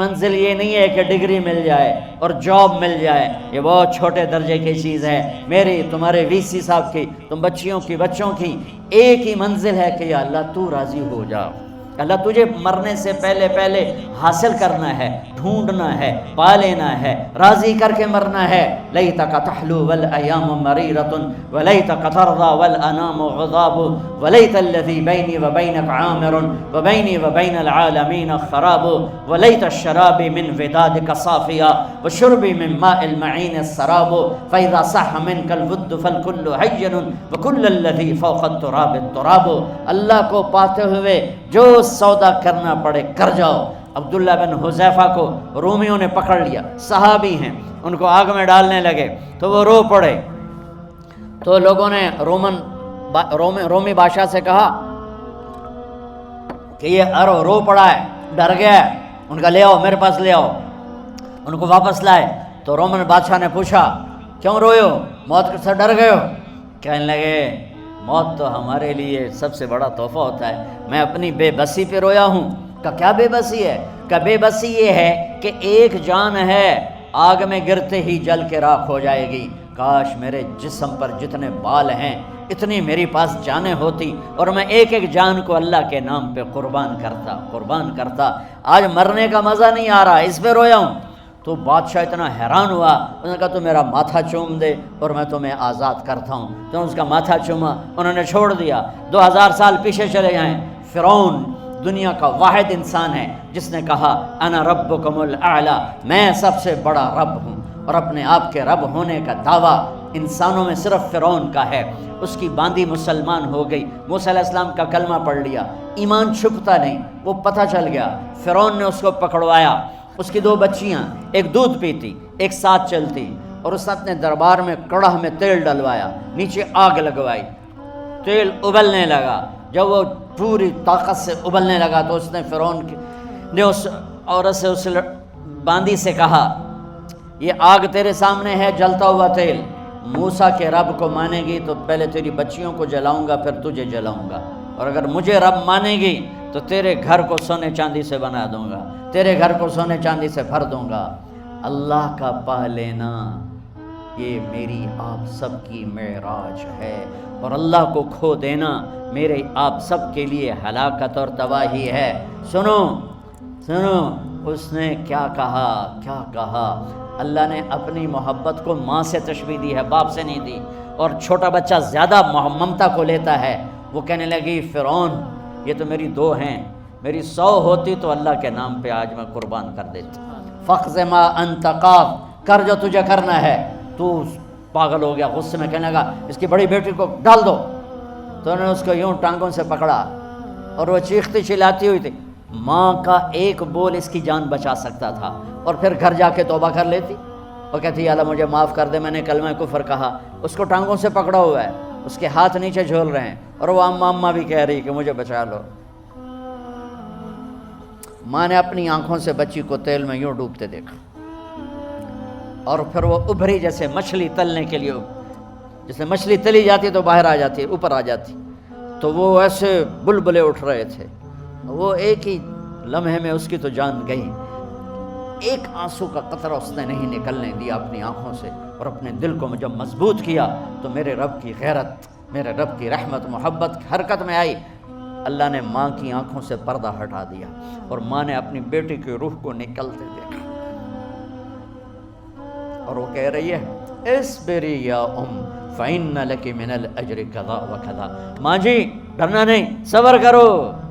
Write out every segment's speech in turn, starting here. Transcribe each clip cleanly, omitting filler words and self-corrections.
منزل یہ نہیں ہے کہ ڈگری مل جائے اور جاب مل جائے، یہ بہت چھوٹے درجے کی چیز ہے۔ میری، تمہارے وی سی صاحب کی، تم بچیوں کی، بچوں کی ایک ہی منزل ہے کہ یا اللہ تو راضی ہو جا۔ اللہ تجھے مرنے سے پہلے حاصل کرنا ہے، ڈھونڈنا ہے، پا لینا ہے، راضی کر کے مرنا ہے۔ لیتک تحلو والایام مریرۃ ولیتک ترضی والانام غضاب ولیت الذی بینی وبینک عامر وبینی وبین العالمین خراب ولیت الشراب من ودادک صافیا وشربی من ماء المعین السراب فاذا صح منک الود فالکل حین وکل الذی فوق التراب التراب۔ اللہ کو پاتے ہوئے جو سودا کرنا پڑے کر جاؤ۔ عبداللہ بن حذیفہ کو رومیوں نے پکڑ لیا، صحابی ہیں، ان کو آگ میں ڈالنے لگے تو وہ رو پڑے، تو لوگوں نے رومی بادشاہ سے کہا کہ یہ رو پڑا ہے، ڈر گیا ہے، ان کا لے آؤ، میرے پاس لے آؤ۔ ان کو واپس لائے تو رومن بادشاہ نے پوچھا کیوں روئے ہو، موت سے ڈر گئے ہو؟ کہنے لگے موت تو ہمارے لیے سب سے بڑا تحفہ ہوتا ہے، میں اپنی بے بسی پہ رویا ہوں۔ کہ کیا بے بسی ہے؟ کہ بے بسی یہ ہے کہ ایک جان ہے آگ میں گرتے ہی جل کے راکھ ہو جائے گی، کاش میرے جسم پر جتنے بال ہیں اتنی میری پاس جانیں ہوتی اور میں ایک ایک جان کو اللہ کے نام پہ قربان کرتا۔ آج مرنے کا مزہ نہیں آ رہا، اس پہ رویا ہوں۔ تو بادشاہ اتنا حیران ہوا، اس نے کہا تو میرا ماتھا چوم دے اور میں تمہیں آزاد کرتا ہوں۔ تو اس کا ماتھا چوما، انہوں نے چھوڑ دیا۔ 2000 سال پیچھے چلے جائیں، فرعون دنیا کا واحد انسان ہے جس نے کہا انا ربکم الاعلی، میں سب سے بڑا رب ہوں، اور اپنے آپ کے رب ہونے کا دعویٰ انسانوں میں صرف فرعون کا ہے۔ اس کی باندی مسلمان ہو گئی، موسیٰ علیہ السلام کا کلمہ پڑھ لیا، ایمان چھپتا نہیں، وہ پتہ چل گیا۔ فرعون نے اس کو پکڑوایا، اس کی 2 بچیاں، ایک دودھ پیتی ایک ساتھ چلتی، اور اس نے اپنے دربار میں کڑاہ میں تیل ڈلوایا، نیچے آگ لگوائی، تیل ابلنے لگا۔ جب وہ پوری طاقت سے ابلنے لگا تو اس نے فرعون نے اس عورت سے، اس باندی سے کہا یہ آگ تیرے سامنے ہے، جلتا ہوا تیل، موسیٰ کے رب کو مانے گی تو پہلے تیری بچیوں کو جلاؤں گا، پھر تجھے جلاؤں گا، اور اگر مجھے رب مانے گی تو تیرے گھر کو سونے چاندی سے بنا دوں گا، تیرے گھر کو سونے چاندی سے بھر دوں گا۔ اللہ کا پا لینا یہ میری آپ سب کی معراج ہے، اور اللہ کو کھو دینا میرے آپ سب کے لیے ہلاکت اور تباہی ہے۔ سنو اس نے کیا کہا۔ اللہ نے اپنی محبت کو ماں سے تشبیہ دی ہے، باپ سے نہیں دی، اور چھوٹا بچہ زیادہ ممتا کو لیتا ہے۔ وہ کہنے لگی فرعون یہ تو میری 2 ہیں، میری 100 ہوتی تو اللہ کے نام پہ آج میں قربان کر دیتی۔ فَاقْضِ مَا أَنْتَ قَاضٍ، کر جو تجھے کرنا ہے۔ تو پاگل ہو گیا، غصے میں کہنے لگا اس کی بڑی بیٹی کو ڈال دو۔ تو انہوں نے اس کو یوں ٹانگوں سے پکڑا اور وہ چیختی چلاتی ہوئی تھی۔ ماں کا ایک بول اس کی جان بچا سکتا تھا، اور پھر گھر جا کے توبہ کر لیتی اور کہتی یا اللہ مجھے معاف کر دے، میں نے کلمہ کفر کہا۔ اس کو ٹانگوں سے پکڑا ہوا ہے، اس کے ہاتھ نیچے جھول رہے ہیں، اور وہ اماں بھی کہہ رہی کہ مجھے بچا لو۔ ماں نے اپنی آنکھوں سے بچی کو تیل میں یوں ڈوبتے دیکھا، اور پھر وہ ابھری جیسے مچھلی تلنے کے لیے، جیسے مچھلی تلی جاتی تو باہر آ جاتی، اوپر آ جاتی، تو وہ ایسے بلبلے اٹھ رہے تھے۔ وہ ایک ہی لمحے میں اس کی تو جان گئی، ایک آنسو کا قطرہ اس نے نہیں نکلنے دیا اپنی آنکھوں سے، اور اپنے دل کو جب مضبوط کیا تو میرے رب کی غیرت، میرے رب کی رحمت محبت حرکت میں آئی۔ اللہ نے ماں کی آنکھوں سے پردہ ہٹا دیا، اور ماں نے اپنی بیٹی کی روح کو نکلتے دیکھا، اور وہ کہہ رہی ہے اصبری یا فَإِنَّ لَكِ مِنَ الْأَجْرِ كَذَا وَكَذَا۔ ماں جی ڈرنا نہیں، صبر کرو،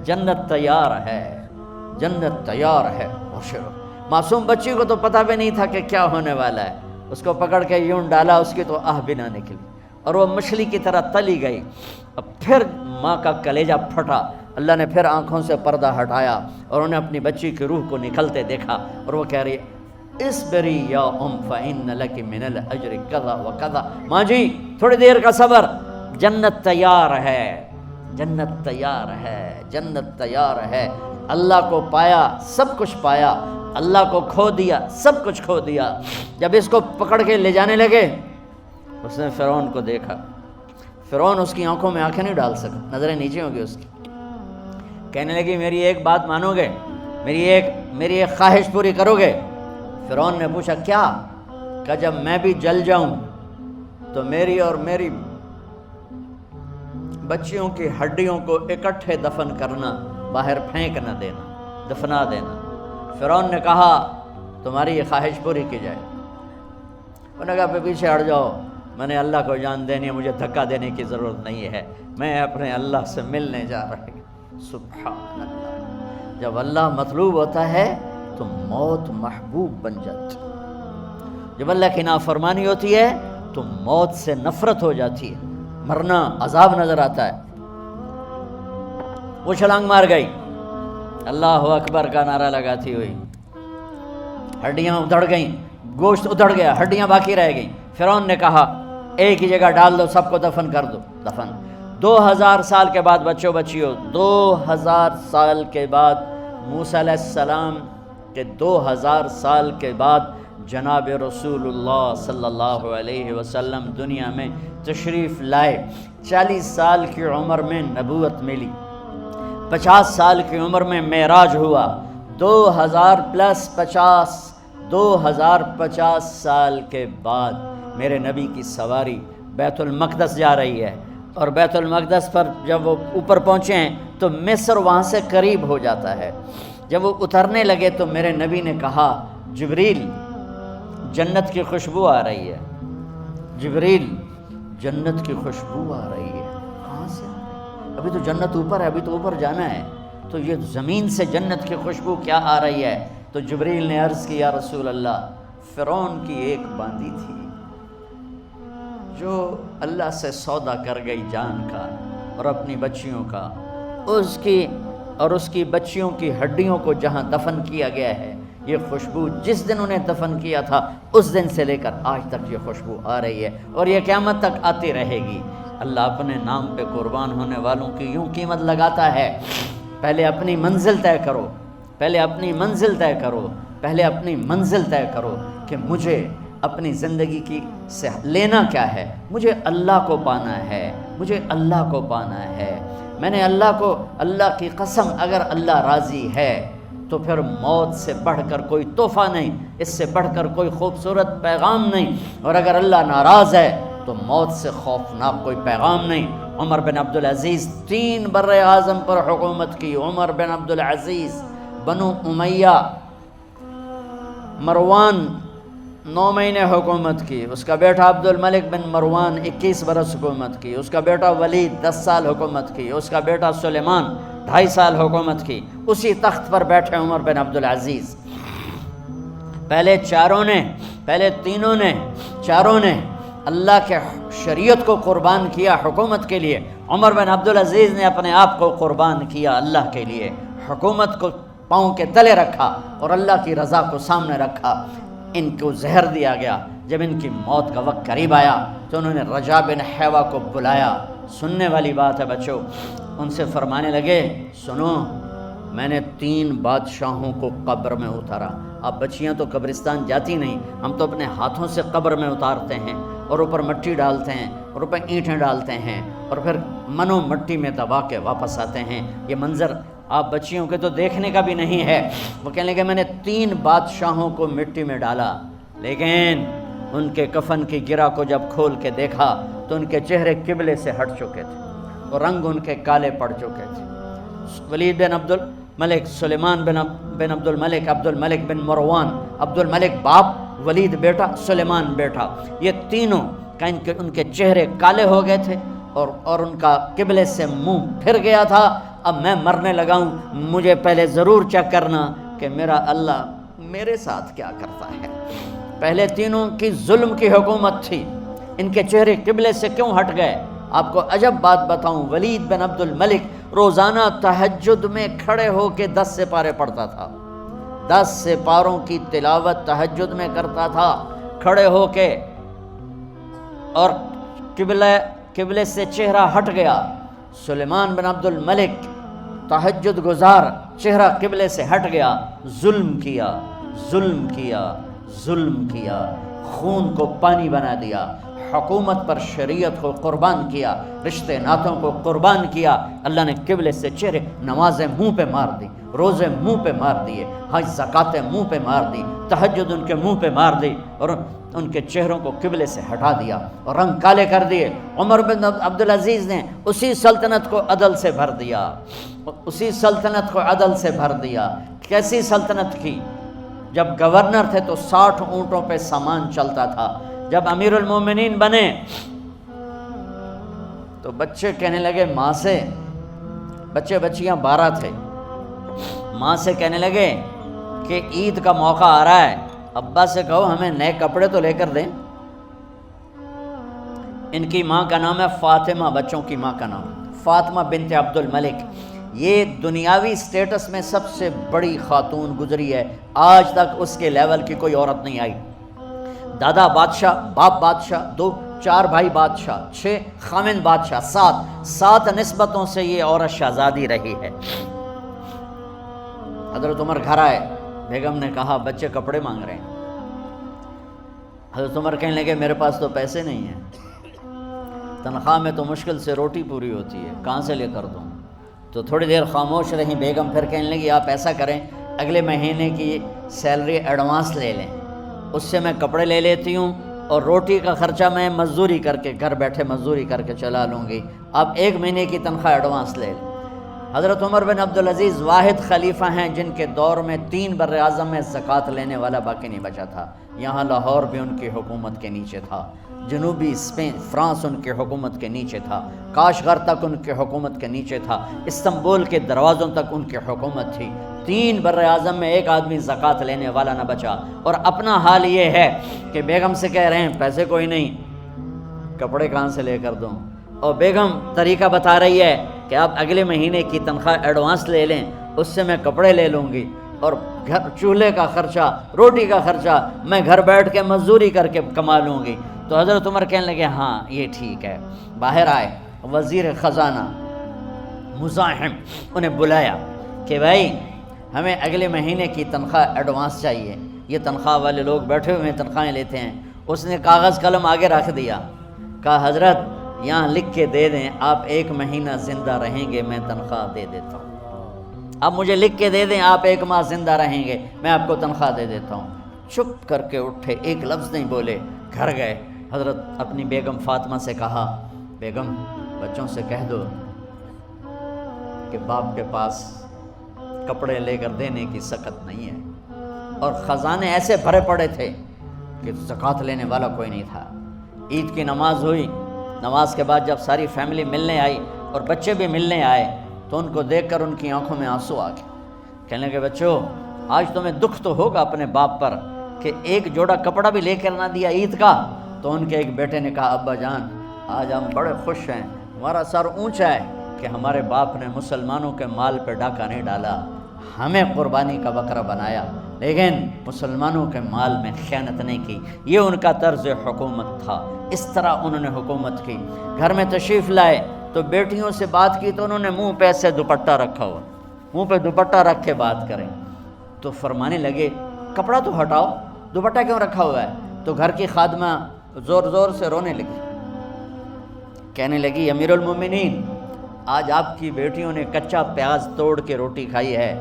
جنت تیار ہے، جنت تیار ہے۔ معصوم بچی کو تو پتہ بھی نہیں تھا کہ کیا ہونے والا ہے، اس کو پکڑ کے یوں ڈالا، اس کی تو آہ بھی نہ نکلی، اور وہ مچھلی کی طرح تلی گئی۔ اب پھر ماں کا کلیجہ پھٹا، اللہ نے پھر آنکھوں سے پردہ ہٹایا، اور انہیں اپنی بچی کی روح کو نکلتے دیکھا، اور وہ کہہ رہی ہے اصبری یا فإن لک من الأجر کذا وکذا۔ ماں جی تھوڑی دیر کا صبر، جنت تیار ہے، جنت تیار ہے، جنت تیار ہے۔ اللہ کو پایا سب کچھ پایا، اللہ کو کھو دیا سب کچھ کھو دیا۔ جب اس کو پکڑ کے لے جانے لگے، اس نے فرعون کو دیکھا، فرعون اس کی آنکھوں میں آنکھیں نہیں ڈال سکا، نظریں نیچے ہو گئی اس کی۔ کہنے لگی میری ایک بات مانو گے؟ میری ایک خواہش پوری کرو گے؟ فرعون نے پوچھا کیا؟ کہ جب میں بھی جل جاؤں تو میری اور میری بچیوں کی ہڈیوں کو اکٹھے دفن کرنا، باہر پھینک نہ دینا، دفنا دینا۔ فرعون نے کہا تمہاری یہ خواہش پوری کی جائے۔ انہوں نے کہا پہ پیچھے ہٹ جاؤ، میں نے اللہ کو جان دینی ہے، مجھے دھکا دینے کی ضرورت نہیں ہے، میں اپنے اللہ سے ملنے جا رہا ہوں۔ سبحان اللہ، جب اللہ مطلوب ہوتا ہے تو موت محبوب بن جاتی، جب اللہ کی نافرمانی ہوتی ہے تو موت سے نفرت ہو جاتی ہے، مرنا عذاب نظر آتا ہے۔ وہ چھلانگ مار گئی، اللہ اکبر کا نعرہ لگاتی ہوئی، ہڈیاں ادھڑ گئیں، گوشت ادھڑ گیا، ہڈیاں باقی رہ گئیں۔ فرعون نے کہا ایک ہی جگہ ڈال دو، سب کو دفن کر دو۔ دفن 2000 سال کے بعد، بچوں بچیوں 2000 سال کے بعد، موسیٰ علیہ السلام کے 2000 سال کے بعد جناب رسول اللہ صلی اللہ علیہ وسلم دنیا میں تشریف لائے۔ 40 سال کی عمر میں نبوت ملی، 50 سال کی عمر میں معراج ہوا، 2050 سال کے بعد میرے نبی کی سواری بیت المقدس جا رہی ہے، اور بیت المقدس پر جب وہ اوپر پہنچے ہیں تو مصر وہاں سے قریب ہو جاتا ہے۔ جب وہ اترنے لگے تو میرے نبی نے کہا جبریل جنت کی خوشبو آ رہی ہے، جبریل جنت کی خوشبو آ رہی ہے۔ کہاں سے؟ ابھی تو جنت اوپر ہے، ابھی تو اوپر جانا ہے، تو یہ زمین سے جنت کی خوشبو کیا آ رہی ہے؟ تو جبریل نے عرض کی یا رسول اللہ، فرعون کی ایک باندی تھی جو اللہ سے سودا کر گئی جان کا اور اپنی بچیوں کا، اس کی بچیوں کی ہڈیوں کو جہاں دفن کیا گیا ہے، یہ خوشبو جس دن انہیں دفن کیا تھا اس دن سے لے کر آج تک یہ خوشبو آ رہی ہے، اور یہ قیامت تک آتی رہے گی۔ اللہ اپنے نام پہ قربان ہونے والوں کی یوں قیمت لگاتا ہے۔ پہلے اپنی منزل طے کرو، پہلے اپنی منزل طے کرو، پہلے اپنی منزل طے کرو کہ مجھے اپنی زندگی کی سے لینا کیا ہے۔ مجھے اللہ کو پانا ہے، مجھے اللہ کو پانا ہے۔ میں نے اللہ کی قسم، اگر اللہ راضی ہے تو پھر موت سے بڑھ کر کوئی تحفہ نہیں، اس سے بڑھ کر کوئی خوبصورت پیغام نہیں، اور اگر اللہ ناراض ہے تو موت سے خوفناک کوئی پیغام نہیں۔ عمر بن عبدالعزیز 3 بر اعظم پر حکومت کی۔ عمر بن عبدالعزیز، بنو امیہ، مروان 9 مہینے حکومت کی، اس کا بیٹا عبد الملک بن مروان 21 برس حکومت کی، اس کا بیٹا ولید 10 سال حکومت کی، اس کا بیٹا سلیمان 2.5 سال حکومت کی۔ اسی تخت پر بیٹھے عمر بن عبدالعزیز۔ پہلے چاروں نے اللہ کے شریعت کو قربان کیا حکومت کے لیے۔ عمر بن عبدالعزیز نے اپنے آپ کو قربان کیا اللہ کے لیے، حکومت کو پاؤں کے تلے رکھا اور اللہ کی رضا کو سامنے رکھا۔ ان کو زہر دیا گیا۔ جب ان کی موت کا وقت قریب آیا تو انہوں نے رجا بن حیوہ کو بلایا۔ سننے والی بات ہے بچوں، ان سے فرمانے لگے سنو، میں نے 3 بادشاہوں کو قبر میں اتارا۔ اب بچیاں تو قبرستان جاتی نہیں، ہم تو اپنے ہاتھوں سے قبر میں اتارتے ہیں، اور اوپر مٹی ڈالتے ہیں، اور اوپر اینٹیں ڈالتے ہیں، اور پھر منو مٹی میں دبا کے واپس آتے ہیں۔ یہ منظر آپ بچیوں کے تو دیکھنے کا بھی نہیں ہے۔ وہ کہنے لگے میں نے 3 بادشاہوں کو مٹی میں ڈالا، لیکن ان کے کفن کی گرہ کو جب کھول کے دیکھا تو ان کے چہرے قبلے سے ہٹ چکے تھے اور رنگ ان کے کالے پڑ چکے تھے۔ ولید بن عبد الملک، سلیمان بن عبد الملک بن مروان، عبد الملک باپ، ولید بیٹا، سلیمان بیٹا، یہ تینوں ان کے چہرے کالے ہو گئے تھے اور ان کا قبلے سے منہ پھر گیا تھا۔ اب میں مرنے لگا ہوں، مجھے پہلے ضرور چیک کرنا کہ میرا اللہ میرے ساتھ کیا کرتا ہے۔ پہلے تینوں کی ظلم کی حکومت تھی، ان کے چہرے قبلے سے کیوں ہٹ گئے؟ آپ کو عجب بات بتاؤں، ولید بن عبد الملک روزانہ تہجد میں کھڑے ہو کے 10 سپارے پڑھتا تھا، 10 سپاروں کی تلاوت تہجد میں کرتا تھا کھڑے ہو کے، اور قبلے سے چہرہ ہٹ گیا۔ سلیمان بن عبد الملک تہجد گزار، چہرہ قبلے سے ہٹ گیا، ظلم کیا، خون کو پانی بنا دیا، حکومت پر شریعت کو قربان کیا، رشتے ناتوں کو قربان کیا۔ اللہ نے قبلے سے چہرے، نمازیں منہ پہ مار دی، روزے منہ پہ مار دیے، حج زکاتیں منہ پہ مار دی، تہجد ان کے منہ پہ مار دی، اور ان کے چہروں کو قبلے سے ہٹا دیا اور رنگ کالے کر دیے۔ عمر بن عبدالعزیز نے اسی سلطنت کو عدل سے بھر دیا، اسی سلطنت کو عدل سے بھر دیا۔ کیسی سلطنت کی؟ جب گورنر تھے تو 60 اونٹوں پہ سامان چلتا تھا، جب امیر المومنین بنے تو بچے کہنے لگے ماں سے، بچے بچیاں 12 تھے، ماں سے کہنے لگے کہ عید کا موقع آ رہا ہے، ابا سے کہو ہمیں نئے کپڑے تو لے کر دیں۔ ان کی ماں کا نام ہے فاطمہ، بچوں کی ماں کا نام فاطمہ بنت عبد الملک۔ یہ دنیاوی سٹیٹس میں سب سے بڑی خاتون گزری ہے، آج تک اس کے لیول کی کوئی عورت نہیں آئی۔ دادا بادشاہ، باپ بادشاہ، 4 بھائی بادشاہ، 6 خامند بادشاہ، 7 نسبتوں سے یہ عورت شہزادی رہی ہے۔ حضرت عمر گھر آئے، بیگم نے کہا بچے کپڑے مانگ رہے ہیں۔ حضرت عمر کہنے لگے میرے پاس تو پیسے نہیں ہیں، تنخواہ میں تو مشکل سے روٹی پوری ہوتی ہے، کہاں سے لے کر دوں؟ تو تھوڑی دیر خاموش رہیں بیگم، پھر کہنے لگی آپ ایسا کریں اگلے مہینے کی سیلری ایڈوانس لے لیں، اس سے میں کپڑے لے لیتی ہوں اور روٹی کا خرچہ میں مزدوری کر کے گھر بیٹھے مزدوری کر کے چلا لوں گی، آپ 1 مہینے کی تنخواہ ایڈوانس لے لیں۔ حضرت عمر بن عبدالعزیز واحد خلیفہ ہیں جن کے دور میں 3 بر اعظم میں زکوٰۃ لینے والا باقی نہیں بچا تھا۔ یہاں لاہور بھی ان کی حکومت کے نیچے تھا، جنوبی اسپین فرانس ان کے حکومت کے نیچے تھا، کاشغر تک ان کے حکومت کے نیچے تھا، استنبول کے دروازوں تک ان کی حکومت تھی۔ 3 بر اعظم میں ایک آدمی زکوٰۃ لینے والا نہ بچا، اور اپنا حال یہ ہے کہ بیگم سے کہہ رہے ہیں پیسے کوئی نہیں، کپڑے کہاں سے لے کر دوں؟ اور بیگم طریقہ بتا رہی ہے کہ آپ اگلے مہینے کی تنخواہ ایڈوانس لے لیں، اس سے میں کپڑے لے لوں گی، اور گھر چولہے کا خرچہ، روٹی کا خرچہ میں گھر بیٹھ کے مزدوری کر کے کما لوں گی۔ تو حضرت عمر کہنے لگے ہاں یہ ٹھیک ہے۔ باہر آئے وزیر خزانہ مزاحم، انہیں بلایا کہ بھائی ہمیں اگلے مہینے کی تنخواہ ایڈوانس چاہیے، یہ تنخواہ والے لوگ بیٹھے ہوئے ہیں تنخواہیں لیتے ہیں۔ اس نے کاغذ قلم آگے رکھ دیا، کہا حضرت یہاں لکھ کے دے دیں، آپ 1 مہینہ زندہ رہیں گے میں تنخواہ دے دیتا ہوں، آپ مجھے لکھ کے دے دیں آپ 1 ماہ زندہ رہیں گے میں آپ کو تنخواہ دے دیتا ہوں۔ چپ کر کے اٹھے، ایک لفظ نہیں بولے، گھر گئے۔ حضرت اپنی بیگم فاطمہ سے کہا بیگم بچوں سے کہہ دو کہ باپ کے پاس کپڑے لے کر دینے کی سکت نہیں ہے، اور خزانے ایسے بھرے پڑے تھے کہ زکوٰۃ لینے والا کوئی نہیں تھا۔ عید کی نماز ہوئی، نماز کے بعد جب ساری فیملی ملنے آئی اور بچے بھی ملنے آئے تو ان کو دیکھ کر ان کی آنکھوں میں آنسو آ گئے۔ کہنے لگے بچوں آج تمہیں دکھ تو ہوگا اپنے باپ پر کہ ایک جوڑا کپڑا بھی لے کر نہ دیا عید کا۔ تو ان کے ایک بیٹے نے کہا ابا جان آج ہم بڑے خوش ہیں، ہمارا سر اونچا ہے کہ ہمارے باپ نے مسلمانوں کے مال پہ ڈاکہ نہیں ڈالا، ہمیں قربانی کا بکرا بنایا لیکن مسلمانوں کے مال میں خیانت نہیں کی۔ یہ ان کا طرز حکومت تھا، اس طرح انہوں نے حکومت کی۔ گھر میں تشریف لائے تو بیٹیوں سے بات کی تو انہوں نے منہ پہ ایسے دوپٹہ رکھا ہوا، منہ پہ دوپٹہ رکھ کے بات کریں تو فرمانے لگے کپڑا تو ہٹاؤ، دوپٹہ کیوں رکھا ہوا ہے؟ تو گھر کی خادمہ زور زور سے رونے لگی، کہنے لگی امیر المومنین آج آپ کی بیٹیوں نے کچا پیاز توڑ کے روٹی کھائی ہے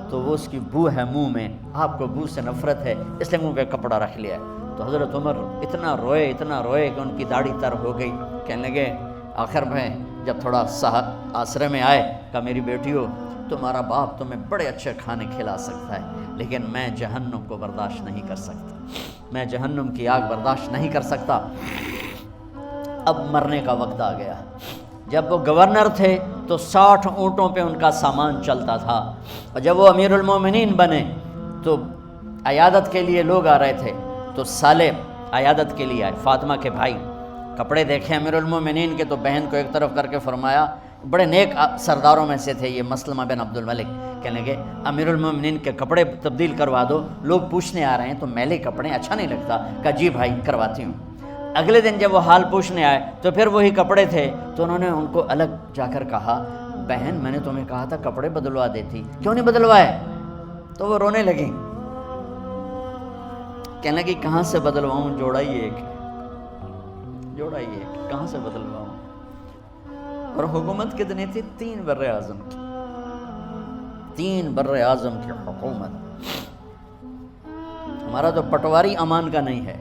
تو وہ اس کی بو ہے منہ میں، آپ کو بو سے نفرت ہے اس لیے منہ پہ کپڑا رکھ لیا ہے۔ تو حضرت عمر اتنا روئے کہ ان کی داڑھی تر ہو گئی۔ کہنے لگے آخر میں جب تھوڑا آسرے میں آئے کہا میری بیٹیوں تمہارا باپ تمہیں بڑے اچھے کھانے کھلا سکتا ہے لیکن میں جہنم کو برداشت نہیں کر سکتا، میں جہنم کی آگ برداشت نہیں کر سکتا۔ اب مرنے کا وقت آ گیا۔ جب وہ گورنر تھے تو 60 اونٹوں پہ ان کا سامان چلتا تھا، اور جب وہ امیر المومنین بنے تو عیادت کے لیے لوگ آ رہے تھے تو سالے عیادت کے لیے آئے، فاطمہ کے بھائی کپڑے دیکھے امیر المومنین کے تو بہن کو ایک طرف کر کے فرمایا، بڑے نیک سرداروں میں سے تھے یہ مسلمہ بن عبد الملک، کہنے لگے امیر المومنین کے کپڑے تبدیل کروا دو، لوگ پوچھنے آ رہے ہیں تو میلے کپڑے اچھا نہیں لگتا۔ کہا جی بھائی کرواتی ہوں۔ اگلے دن جب وہ حال پوچھنے آئے تو پھر وہی کپڑے تھے تو انہوں نے ان کو الگ جا کر کہا بہن میں نے تمہیں کہا تھا کپڑے بدلوا دیتی، کیوں نہیں بدلوائے؟ تو وہ رونے لگیں، کہنے لگی کہاں سے بدلواؤں، جوڑا ہی ایک، کہاں سے بدلواؤں؟ اور حکومت کتنی تھی؟ 3 بر اعظم کی۔ 3 بر اعظم کی حکومت. ہمارا تو پٹواری امان کا نہیں ہے،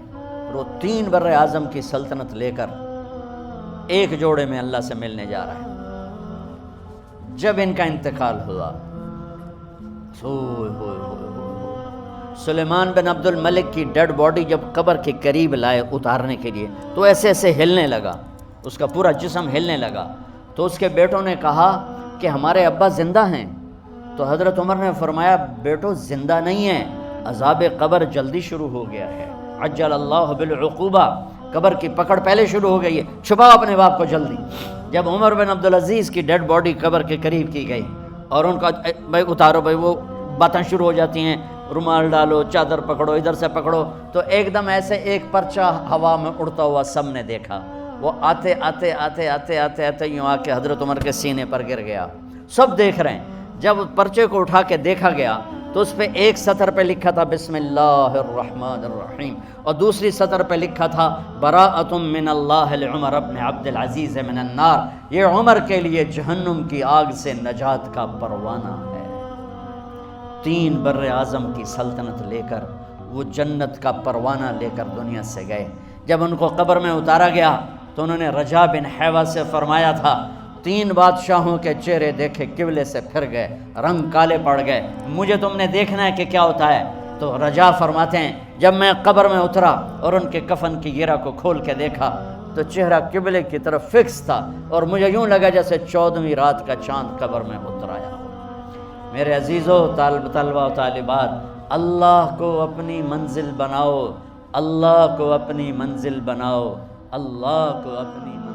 وہ 3 بر اعظم کی سلطنت لے کر ایک جوڑے میں اللہ سے ملنے جا رہا ہے. جب ان کا انتقال ہوا، سلیمان بن عبد الملک کی ڈیڈ باڈی جب قبر کے قریب لائے اتارنے کے لیے تو ایسے ایسے ہلنے لگا، اس کا پورا جسم ہلنے لگا. تو اس کے بیٹوں نے کہا کہ ہمارے ابا زندہ ہیں. تو حضرت عمر نے فرمایا بیٹو زندہ نہیں ہیں، عذاب قبر جلدی شروع ہو گیا ہے. عجل اللہ بالعقوبہ، قبر کی پکڑ پہلے شروع ہو گئی ہے، چھپاؤ اپنے باپ کو جلدی. جب عمر بن عبدالعزیز کی ڈیڈ باڈی قبر کے قریب کی گئی اور ان کا بھائی اتارو، بھائی وہ باتیں شروع ہو جاتی ہیں، رومال ڈالو، چادر پکڑو، ادھر سے پکڑو. تو ایک دم ایسے ایک پرچہ ہوا میں اڑتا ہوا سب نے دیکھا. وہ آتے آتے آتے آتے آتے آتے یوں آ کے حضرت عمر کے سینے پر گر گیا. سب دیکھ رہے ہیں. جب پرچے کو اٹھا کے دیکھا گیا تو اس پہ ایک سطر پہ لکھا تھا بسم اللہ الرحمن الرحیم، اور دوسری سطر پہ لکھا تھا براءۃ من اللہ لعمر بن عبد العزیز من النار. یہ عمر کے لیے جہنم کی آگ سے نجات کا پروانہ ہے. 3 بر اعظم کی سلطنت لے کر وہ جنت کا پروانہ لے کر دنیا سے گئے. جب ان کو قبر میں اتارا گیا تو انہوں نے رجا بن حیوہ سے فرمایا تھا 3 بادشاہوں کے چہرے دیکھے قبلے سے پھر گئے، رنگ کالے پڑ گئے، مجھے تم نے دیکھنا ہے کہ کیا ہوتا ہے. تو رجا فرماتے ہیں جب میں قبر میں اترا اور ان کے کفن کی گرہ کو کھول کے دیکھا تو چہرہ قبلے کی طرف فکس تھا اور مجھے یوں لگا جیسے 14ویں رات کا چاند قبر میں اتر آیا. میرے عزیزو، طلبہ و طالبات، اللہ کو اپنی منزل بناؤ، اللہ کو اپنی منزل بناؤ، اللہ کو اپنی منزل